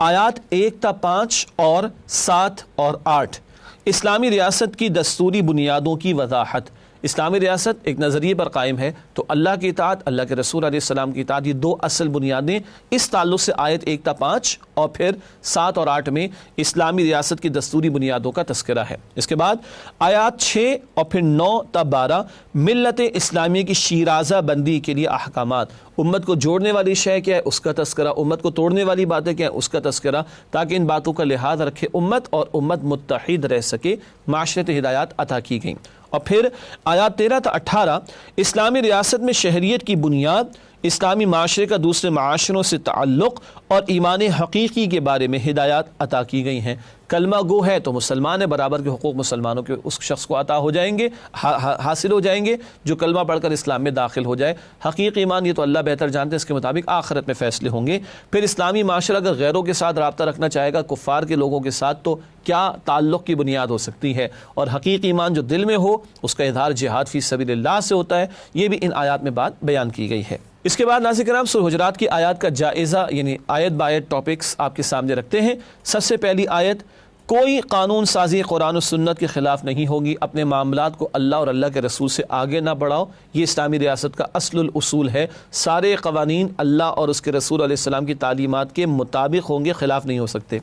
آیات 1 تا 5 اور 7 اور 8 اسلامی ریاست کی دستوری بنیادوں کی وضاحت۔ اسلامی ریاست ایک نظریے پر قائم ہے تو اللہ کی اطاعت، اللہ کے رسول علیہ السلام کی اطاعت، یہ دو اصل بنیادیں۔ اس تعلق سے آیت 1 تا 5 اور پھر 7 اور 8 میں اسلامی ریاست کی دستوری بنیادوں کا تذکرہ ہے۔ اس کے بعد آیات 6 اور پھر 9 تا 12 ملت اسلامیہ کی شیرازہ بندی کے لیے احکامات۔ امت کو جوڑنے والی شے کیا ہے، اس کا تذکرہ، امت کو توڑنے والی باتیں کیا ہیں، اس کا تذکرہ، تاکہ ان باتوں کا لحاظ رکھے امت اور امت متحد رہ سکے۔ معاشرت ہدایات عطا کی گئیں۔ اور پھر آیات 13 تا 18 اسلامی ریاست میں شہریت کی بنیاد، اسلامی معاشرے کا دوسرے معاشروں سے تعلق اور ایمان حقیقی کے بارے میں ہدایات عطا کی گئی ہیں۔ کلمہ گو ہے تو مسلمان ہے، برابر کے حقوق مسلمانوں کے اس شخص کو عطا ہو جائیں گے، حاصل ہو جائیں گے جو کلمہ پڑھ کر اسلام میں داخل ہو جائے۔ حقیقی ایمان یہ تو اللہ بہتر جانتے ہیں، اس کے مطابق آخرت میں فیصلے ہوں گے۔ پھر اسلامی معاشرہ اگر غیروں کے ساتھ رابطہ رکھنا چاہے گا، کفار کے لوگوں کے ساتھ، تو کیا تعلق کی بنیاد ہو سکتی ہے، اور حقیقی ایمان جو دل میں ہو اس کا اظہار جہاد فی سبیل اللہ سے ہوتا ہے۔ یہ بھی ان آیات میں بات بیان کی گئی ہے۔ اس کے بعد ناظرین کرام سورہ حجرات کی آیات کا جائزہ، یعنی آیت بآیت ٹاپکس آپ کے سامنے رکھتے ہیں۔ سب سے پہلی آیت، کوئی قانون سازی قرآن و سنت کے خلاف نہیں ہوگی، اپنے معاملات کو اللہ اور اللہ کے رسول سے آگے نہ بڑھاؤ۔ یہ اسلامی ریاست کا اصل الاصول ہے، سارے قوانین اللہ اور اس کے رسول علیہ السلام کی تعلیمات کے مطابق ہوں گے، خلاف نہیں ہو سکتے۔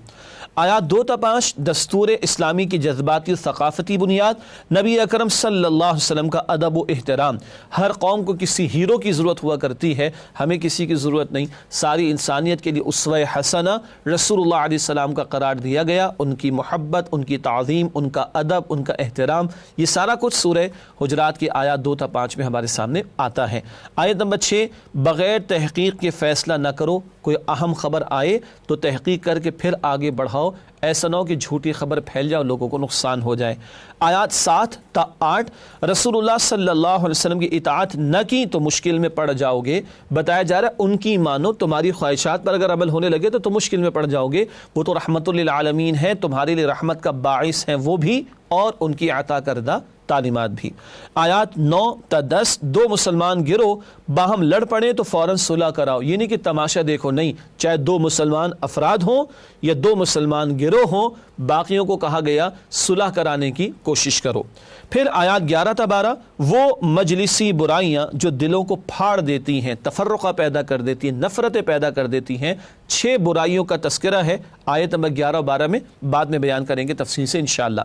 آیات 2 تا 5 دستور اسلامی کی جذباتی و ثقافتی بنیاد، نبی اکرم صلی اللہ علیہ وسلم کا ادب و احترام۔ ہر قوم کو کسی ہیرو کی ضرورت ہوا کرتی ہے، ہمیں کسی کی ضرورت نہیں۔ ساری انسانیت کے لیے اسوہ حسنہ رسول اللہ علیہ السلام کا قرار دیا گیا، ان کی محبت، ان کی تعظیم، ان کا ادب، ان کا احترام، یہ سارا کچھ سورہ حجرات کی آیات 2 تا 5 میں ہمارے سامنے آتا ہے۔ آیت نمبر 6، بغیر تحقیق کے فیصلہ نہ کرو، کوئی اہم خبر آئے تو تحقیق کر کے پھر آگے بڑھاؤ، ایسا نہ ہو کہ جھوٹی خبر پھیل جائے اور لوگوں کو نقصان ہو جائے۔ آیات 7 تا 8 رسول اللہ صلی اللہ علیہ وسلم کی اطاعت نہ کی تو مشکل میں پڑ جاؤ گے، بتایا جا رہا ہے ان کی مانو، تمہاری خواہشات پر اگر عمل ہونے لگے تو تم مشکل میں پڑ جاؤ گے، وہ تو رحمت للعالمین ہے، تمہارے لیے رحمت کا باعث ہیں وہ بھی، اور ان کی عطا کردہ تعلیمات بھی۔ آیات 9 تا 10 دو مسلمان گروہ باہم لڑ پڑے تو فوراً صلح کراؤ، یہ نہیں کہ تماشا دیکھو، نہیں، چاہے دو مسلمان افراد ہوں یا دو مسلمان گروہ ہوں، باقیوں کو کہا گیا صلح کرانے کی کوشش کرو۔ پھر آیات 11 تا 12 وہ مجلسی برائیاں جو دلوں کو پھاڑ دیتی ہیں، تفرقہ پیدا کر دیتی ہیں، نفرتیں پیدا کر دیتی ہیں، 6 برائیوں کا تذکرہ ہے آیت نمبر 11 اور 12 میں، بعد میں بیان کریں گے تفصیل سے انشاءاللہ۔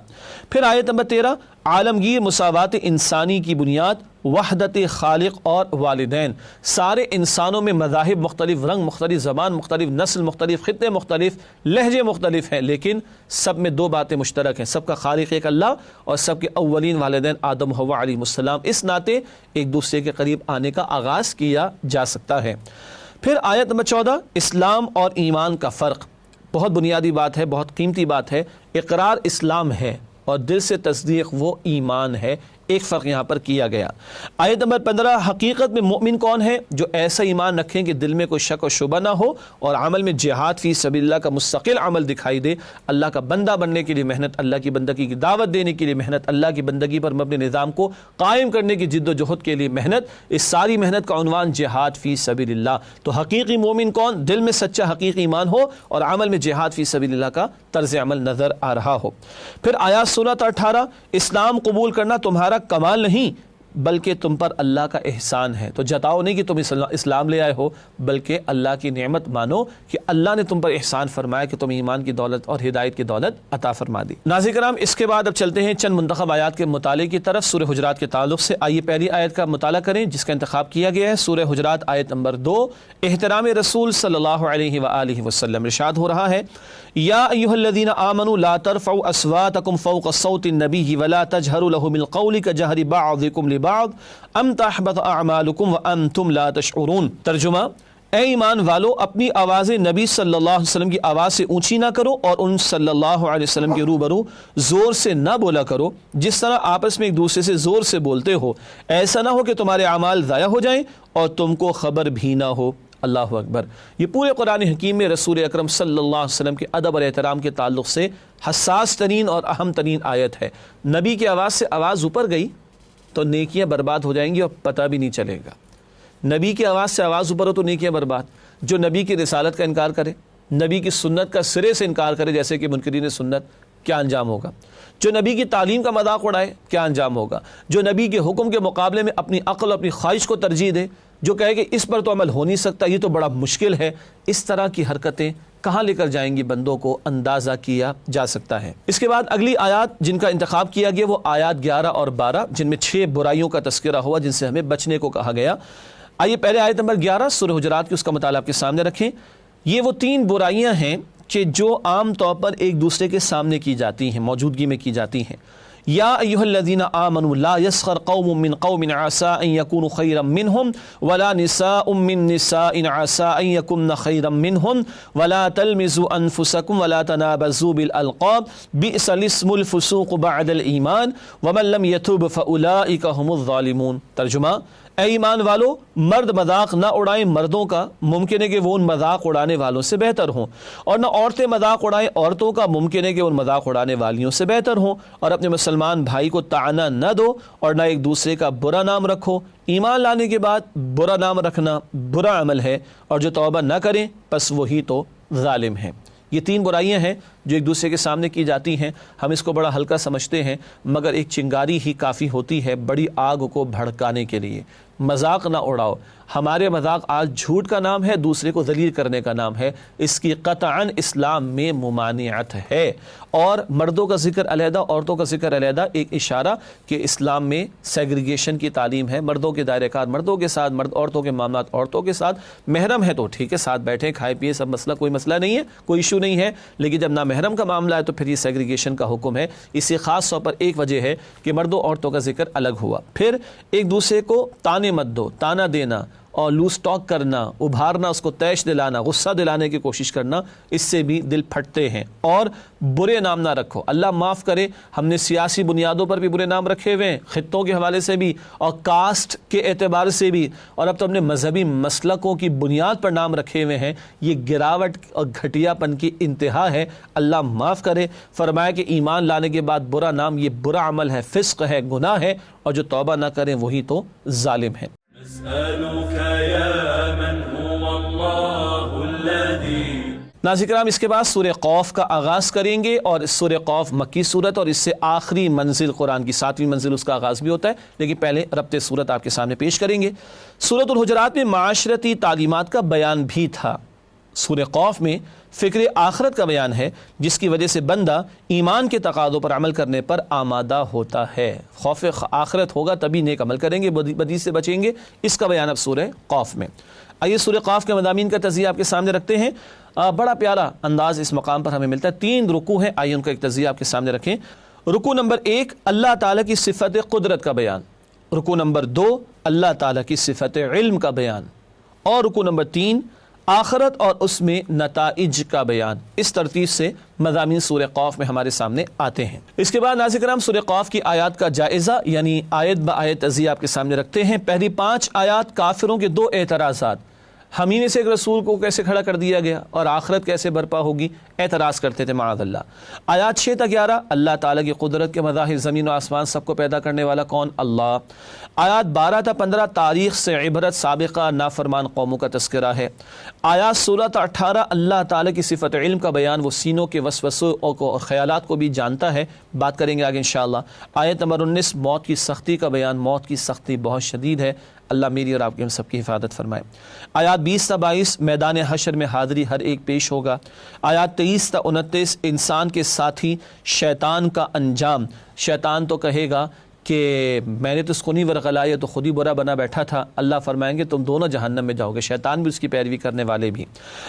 پھر آیت نمبر 13 عالمگیر مساوات انسانی کی بنیاد، وحدت خالق اور والدین۔ سارے انسانوں میں مذاہب مختلف، رنگ مختلف، زبان مختلف، نسل مختلف، خطے مختلف، لہجے مختلف ہیں، لیکن سب میں دو باتیں مشترک ہیں، سب کا خالق ایک اللہ اور سب کے اولین والدین آدم و حوا علیہ السلام، اس ناطے ایک دوسرے کے قریب آنے کا آغاز کیا جا سکتا ہے۔ پھر آیت نمبر 14 اسلام اور ایمان کا فرق، بہت بنیادی بات ہے، بہت قیمتی بات ہے۔ اقرار اسلام ہے اور دل سے تصدیق وہ ایمان ہے۔ ایک فرق یہاں پر کیا گیا۔ آیت نمبر 15، حقیقت میں مومن کون ہے؟ جو ایسا ایمان رکھیں کہ دل میں کوئی شک و شبہ نہ ہو اور عمل میں جہاد فی سبیل اللہ کا مستقل عمل دکھائی دے، اللہ کا بندہ بننے کے لیے محنت، اللہ کی بندگی کی دعوت دینے کے لیے محنت، اللہ کی بندگی پر مبنی نظام کو قائم کرنے کی جد و جہد کے لیے محنت، اس ساری محنت کا عنوان جہاد فی سبیل اللہ۔ تو حقیقی مومن کون؟ دل میں سچا حقیقی ایمان ہو اور عمل میں جہاد فی سبیل اللہ کا طرز عمل نظر آ رہا ہو۔ پھر آیات 16 تا 18، اسلام قبول کرنا تمہارا کمال نہیں بلکہ تم پر اللہ کا احسان ہے۔ تو جتاؤ نہیں کہ تم اسلام لے آئے ہو، بلکہ اللہ کی نعمت مانو کہ اللہ نے تم پر احسان فرمایا کہ تم ایمان کی دولت اور ہدایت کی دولت عطا فرما دی۔ ناظرین کرام، اس کے بعد اب چلتے ہیں چند منتخب آیات کے مطالعے کی طرف سورہ حجرات کے تعلق سے۔ آئیے پہلی آیت کا مطالعہ کریں جس کا انتخاب کیا گیا ہے سورہ حجرات آیت نمبر 2۔ احترام رسول صلی اللہ علیہ وآلہ وسلم، ارشاد ہو رہا ہے، یا ایھا الذین آمنوا لا ترفعوا اصواتکم فوق صوت النبی ولا تجہروا له بالقول کجہر بعضکم لبعض ام تحبط اعمالکم وانتم لا تشعرون۔ ترجمہ، اے ایمان والو، اپنی آوازیں نبی صلی اللہ علیہ وسلم کی آواز سے اونچی نہ کرو اور ان صلی اللہ علیہ وسلم کے روبرو زور سے نہ بولا کرو جس طرح آپس میں ایک دوسرے سے زور سے بولتے ہو، ایسا نہ ہو کہ تمہارے اعمال ضائع ہو جائیں اور تم کو خبر بھی نہ ہو۔ اللہ اکبر۔ یہ پورے قرآن حکیم میں رسول اکرم صلی اللہ علیہ وسلم کے ادب اور احترام کے تعلق سے حساس ترین اور اہم ترین آیت ہے۔ نبی کی آواز سے آواز اوپر گئی تو نیکیاں برباد ہو جائیں گی اور پتہ بھی نہیں چلے گا۔ نبی کی آواز سے آواز اوپر ہو تو نیکیاں برباد۔ جو نبی کی رسالت کا انکار کرے، نبی کی سنت کا سرے سے انکار کرے جیسے کہ منکرین سنت، کیا انجام ہوگا؟ جو نبی کی تعلیم کا مذاق اڑائے، کیا انجام ہوگا؟ جو نبی کے حکم کے مقابلے میں اپنی عقل، اپنی خواہش کو ترجیح دے، جو کہے کہ اس پر تو عمل ہو نہیں سکتا، یہ تو بڑا مشکل ہے، اس طرح کی حرکتیں کہاں لے کر جائیں گی بندوں کو اندازہ کیا جا سکتا ہے۔ اس کے بعد اگلی آیات جن کا انتخاب کیا گیا وہ آیات 11 اور 12 جن میں 6 برائیوں کا تذکرہ ہوا جن سے ہمیں بچنے کو کہا گیا۔ آئیے پہلے آیت نمبر 11 سورہ حجرات کی، اس کا مطالعہ آپ کے سامنے رکھیں۔ یہ وہ 3 برائیاں ہیں کہ جو عام طور پر ایک دوسرے کے سامنے کی جاتی ہیں، موجودگی میں کی جاتی ہیں۔ یا ایھا الذین آمنوا لا یسخر قوم من قوم عسى ان یکونوا خیرا منهم ولا نساء من نساء عسى ان یکن خیرا منهن ولا تلمزوا انفسکم ولا تنابزوا بالالقاب بئس الاسم الفسوق بعد الایمان ومن لم یتب فاولئک هم الظالمون۔ ترجمہ، اے ایمان والو، مرد مذاق نہ اڑائیں مردوں کا، ممکن ہے کہ وہ ان مذاق اڑانے والوں سے بہتر ہوں، اور نہ عورتیں مذاق اڑائیں عورتوں کا، ممکن ہے کہ ان مذاق اڑانے والیوں سے بہتر ہوں، اور اپنے مسلمان بھائی کو طعنہ نہ دو اور نہ ایک دوسرے کا برا نام رکھو۔ ایمان لانے کے بعد برا نام رکھنا برا عمل ہے، اور جو توبہ نہ کریں پس وہی تو ظالم ہیں۔ یہ 3 برائیاں ہیں جو ایک دوسرے کے سامنے کی جاتی ہیں۔ ہم اس کو بڑا ہلکا سمجھتے ہیں، مگر ایک چنگاری ہی کافی ہوتی ہے بڑی آگ کو بھڑکانے کے لیے۔ مذاق نہ اڑاؤ۔ ہمارے مذاق آج جھوٹ کا نام ہے، دوسرے کو ذلیل کرنے کا نام ہے، اس کی قطعاً اسلام میں ممانعت ہے۔ اور مردوں کا ذکر علیحدہ، عورتوں کا ذکر علیحدہ، ایک اشارہ کہ اسلام میں سیگریگیشن کی تعلیم ہے۔ مردوں کے دائرہ کار مردوں کے ساتھ، مرد عورتوں کے معاملات عورتوں کے ساتھ، محرم ہے تو ٹھیک ہے ساتھ بیٹھیں کھائے پیے، سب مسئلہ کوئی مسئلہ نہیں ہے، کوئی ایشو نہیں ہے، لیکن جب نامحرم کا معاملہ ہے تو پھر یہ سیگریگیشن کا حکم ہے۔ اسی خاص طور پر ایک وجہ ہے کہ مردوں عورتوں کا ذکر الگ ہوا۔ پھر ایک دوسرے کو تانے مت دو، تانا دینا اور لوز ٹاک کرنا، ابھارنا، اس کو تیش دلانا، غصہ دلانے کی کوشش کرنا، اس سے بھی دل پھٹتے ہیں۔ اور برے نام نہ رکھو۔ اللہ معاف کرے، ہم نے سیاسی بنیادوں پر بھی برے نام رکھے ہوئے ہیں، خطوں کے حوالے سے بھی اور کاسٹ کے اعتبار سے بھی، اور اب تو ہم نے مذہبی مسلکوں کی بنیاد پر نام رکھے ہوئے ہیں۔ یہ گراوٹ اور گھٹیا پن کی انتہا ہے، اللہ معاف کرے۔ فرمایا کہ ایمان لانے کے بعد برا نام یہ برا عمل ہے، فسق ہے، گناہ ہے، اور جو توبہ نہ کریں وہی تو ظالم ہے۔ ناظرین کرام، اس کے بعد سورہ قوف کا آغاز کریں گے، اور سورہ قوف مکی صورت اور اس سے آخری منزل قرآن کی 7ویں منزل اس کا آغاز بھی ہوتا ہے، لیکن پہلے ربط صورت آپ کے سامنے پیش کریں گے۔ سورۃ الحجرات میں معاشرتی تعلیمات کا بیان بھی تھا، سورہ قوف میں فکر آخرت کا بیان ہے، جس کی وجہ سے بندہ ایمان کے تقاضوں پر عمل کرنے پر آمادہ ہوتا ہے۔ خوف آخرت ہوگا تبھی نیک عمل کریں گے، بدی سے بچیں گے، اس کا بیان اب سورہ قوف میں۔ آئیے سورہ قوف کے مضامین کا تجزیہ آپ کے سامنے رکھتے ہیں۔ بڑا پیارا انداز اس مقام پر ہمیں ملتا ہے۔ 3 رکوع ہیں، آئیے ان کا ایک تجزیہ آپ کے سامنے رکھیں۔ رکوع نمبر 1 اللہ تعالیٰ کی صفت قدرت کا بیان، رکوع نمبر 2 اللہ تعالیٰ کی صفت علم کا بیان، اور رکوع نمبر 3 آخرت اور اس میں نتائج کا بیان، اس ترتیب سے مضامین سورہ قاف میں ہمارے سامنے آتے ہیں۔ اس کے بعد ناظرین کرام سورہ قاف کی آیات کا جائزہ یعنی آیت با آیت تجزیہ آپ کے سامنے رکھتے ہیں۔ پہلی 5 آیات کافروں کے 2 اعتراضات، ہم ہی میں سے ایک رسول کو کیسے کھڑا کر دیا گیا اور آخرت کیسے برپا ہوگی، اعتراض کرتے تھے معاذ اللہ۔ آیات 6 تا 11 اللہ تعالیٰ کی قدرت کے مظاہر، زمین و آسمان سب کو پیدا کرنے والا کون؟ اللہ۔ آیات 12 تا 15 تاریخ سے عبرت، سابقہ نافرمان قوموں کا تذکرہ ہے۔ آیات 16 تا 18 اللہ تعالیٰ کی صفت علم کا بیان، وہ سینوں کے وسوسوں اور خیالات کو بھی جانتا ہے، بات کریں گے آگے انشاءاللہ۔ آیت نمبر 19 موت کی سختی کا بیان، موت کی سختی بہت شدید ہے، اللہ میری اور آپ کی ہم سب کی حفاظت فرمائے۔ آیات 20 تا 22 میدان حشر میں حاضری ہر ایک پیش ہوگا۔ آیات 23 تا 29 انسان کے ساتھی شیطان کا انجام، شیطان تو کہے گا کہ میں نے تو اس کو نہیں ورغلایا تو خود ہی برا بنا بیٹھا تھا، اللہ فرمائیں گے تم دونوں جہنم میں جاؤ گے، شیطان بھی اس کی پیروی کرنے والے بھی۔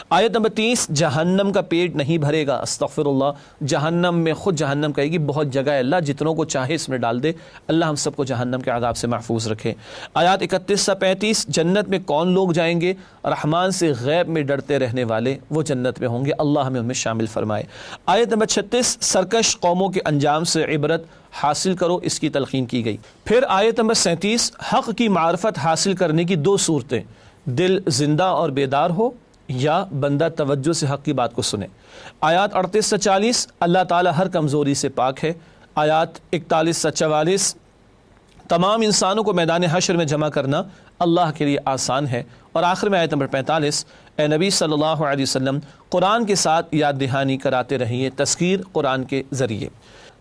آیت نمبر 30 جہنم کا پیٹ نہیں بھرے گا، استغفر اللہ، جہنم میں خود جہنم کہے گی بہت جگہ ہے اللہ، جتنوں کو چاہے اس میں ڈال دے، اللہ ہم سب کو جہنم کے عذاب سے محفوظ رکھے۔ آیات 31 تا 35 جنت میں کون لوگ جائیں گے؟ رحمان سے غیب میں ڈرتے رہنے والے وہ جنت میں ہوں گے، اللہ ہمیں ان میں شامل فرمائے۔ آیت نمبر 36 سرکش قوموں کے انجام سے عبرت حاصل کرو، اس کی تلقین کی گئی۔ پھر آیت نمبر 37 حق کی معرفت حاصل کرنے کی 2 صورتیں، دل زندہ اور بیدار ہو یا بندہ توجہ سے حق کی بات کو سنے۔ آیات 38 سے 40 اللہ تعالیٰ ہر کمزوری سے پاک ہے۔ آیات 41 سے 44 تمام انسانوں کو میدان حشر میں جمع کرنا اللہ کے لیے آسان ہے۔ اور آخر میں آیت نمبر 45 اے نبی صلی اللہ علیہ وسلم قرآن کے ساتھ یاد دہانی کراتے رہیے، تذکیر قرآن کے ذریعے۔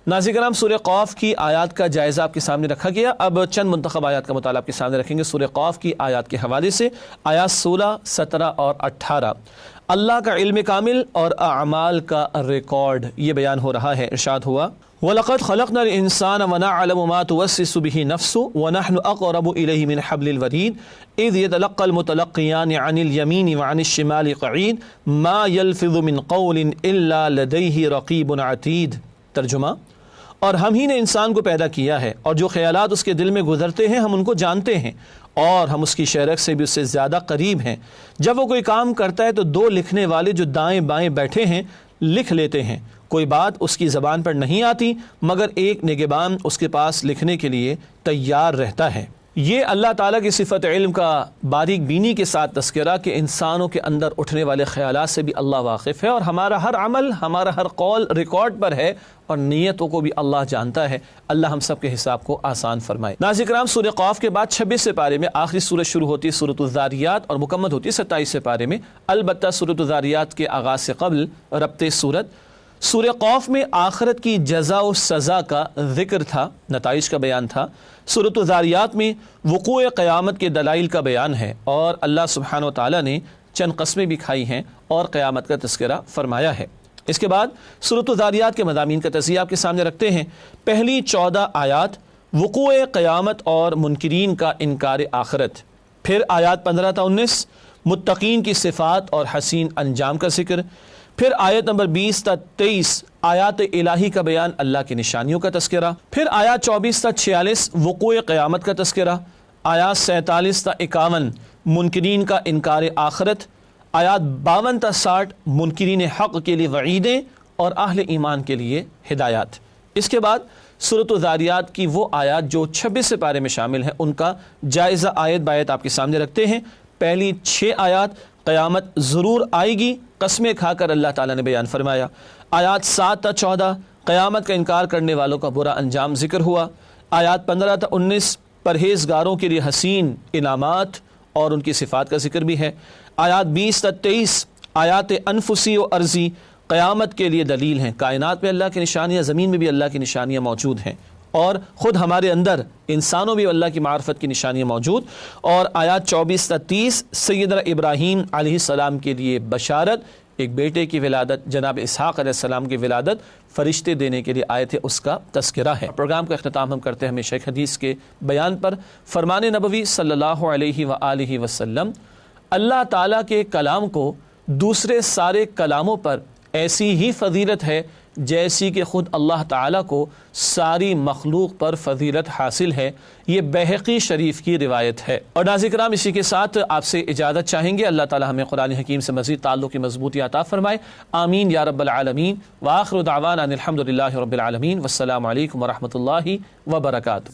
ناظرین کرام سورہ قاف کی آیات کا جائزہ آپ کے سامنے رکھا گیا، اب چند منتخب آیات کا مطالعہ آپ کے سامنے رکھیں گے سورہ قاف کی آیات کے حوالے سے۔ آیات 16، 17 اور 18 اللہ کا علم کامل اور اعمال کا ریکارڈ یہ بیان ہو رہا ہے۔ ارشاد ہوا وَلَقَدْ خَلَقْنَا الْإِنسَانَ وَنَعْلَمُ مَا تُوَسْوِسُ بِهِ نَفْسُهُ وَنَحْنُ أَقْرَبُ إِلَيْهِ مِنْ حَبْلِ الْوَرِيدِ إِذْ يَتَلَقَّى الْمُتَلَقِّيَانِ عَنِ الْيَمِينِ وَعَنِ الشِّمَالِ قَعِيدٌ مَا يَلْفِظُ مِنْ قَوْلٍ إِلَّا لَدَيْهِ رَقِيبٌ عَتِيدٌ۔ ترجمہ، اور ہم ہی نے انسان کو پیدا کیا ہے اور جو خیالات اس کے دل میں گزرتے ہیں ہم ان کو جانتے ہیں، اور ہم اس کی شہرت سے بھی اس سے زیادہ قریب ہیں۔ جب وہ کوئی کام کرتا ہے تو 2 لکھنے والے جو دائیں بائیں بیٹھے ہیں لکھ لیتے ہیں، کوئی بات اس کی زبان پر نہیں آتی مگر ایک نگہبان اس کے پاس لکھنے کے لیے تیار رہتا ہے۔ یہ اللہ تعالیٰ کی صفت علم کا باریک بینی کے ساتھ تذکرہ کہ انسانوں کے اندر اٹھنے والے خیالات سے بھی اللہ واقف ہے، اور ہمارا ہر عمل، ہمارا ہر قول ریکارڈ پر ہے، اور نیتوں کو بھی اللہ جانتا ہے۔ اللہ ہم سب کے حساب کو آسان فرمائے۔ ناظرین کرام سورہ قاف کے بعد 26 سپارے میں آخری سورت شروع ہوتی ہے سورۃ الذاریات اور مکمل ہوتی ہے 27 سپارے میں۔ البتہ سورۃ الذاریات کے آغاز سے قبل ربط سورت سورہ قاف میں آخرت کی جزا و سزا کا ذکر تھا، نتائج کا بیان تھا۔ سورۃ الذاریات میں وقوع قیامت کے دلائل کا بیان ہے، اور اللہ سبحانہ و تعالیٰ نے چند قسمیں بھی کھائی ہیں اور قیامت کا تذکرہ فرمایا ہے۔ اس کے بعد سورۃ الذاریات کے مضامین کا تجزیہ آپ کے سامنے رکھتے ہیں۔ پہلی 14 آیات وقوع قیامت اور منکرین کا انکار آخرت، پھر آیات 15 تا 19 متقین کی صفات اور حسین انجام کا ذکر، پھر آیت نمبر 20 تا 23 آیات الہی کا بیان، اللہ کی نشانیوں کا تذکرہ، پھر آیات 24 تا 46 وقوع قیامت کا تذکرہ، آیات 47 تا 51 منکرین کا انکار آخرت، آیات 52 تا 60 منکرین حق کے لیے وعیدیں اور اہل ایمان کے لیے ہدایات۔ اس کے بعد سورۃ الذاریات کی وہ آیات جو 26 سپارے میں شامل ہیں ان کا جائزہ آیت بآیت آپ کے سامنے رکھتے ہیں۔ پہلی 6 آیات قیامت ضرور آئے گی قسمیں کھا کر اللہ تعالیٰ نے بیان فرمایا۔ آیات 7 تا 14 قیامت کا انکار کرنے والوں کا برا انجام ذکر ہوا۔ آیات 15 تا 19 پرہیزگاروں کے لیے حسین انعامات اور ان کی صفات کا ذکر بھی ہے۔ آیات 20 تا 23 آیات انفسی و ارضی قیامت کے لیے دلیل ہیں، کائنات میں اللہ کی نشانیاں، زمین میں بھی اللہ کی نشانیاں موجود ہیں، اور خود ہمارے اندر انسانوں میں اللہ کی معرفت کی نشانیاں موجود۔ اور آیات 24 تا 30 سیدنا ابراہیم علیہ السلام کے لیے بشارت، ایک بیٹے کی ولادت، جناب اسحاق علیہ السلام کی ولادت فرشتے دینے کے لیے آئے تھے، اس کا تذکرہ ہے۔ پروگرام کا اختتام ہم کرتے ہیں ہمیشہ ایک حدیث کے بیان پر۔ فرمان نبوی صلی اللہ علیہ وآلہ وسلم، اللہ تعالیٰ کے کلام کو دوسرے سارے کلاموں پر ایسی ہی فضیلت ہے جیسی کہ خود اللہ تعالیٰ کو ساری مخلوق پر فضیلت حاصل ہے۔ یہ بہقی شریف کی روایت ہے۔ اور ناظرین کرام، اسی کے ساتھ آپ سے اجازت چاہیں گے۔ اللہ تعالیٰ ہمیں قرآن حکیم سے مزید تعلق کی مضبوطی عطا فرمائے، آمین یا رب العالمین۔ وآخر دعوانا ان الحمد للہ رب العالمین، والسلام علیکم ورحمۃ اللہ وبرکاتہ۔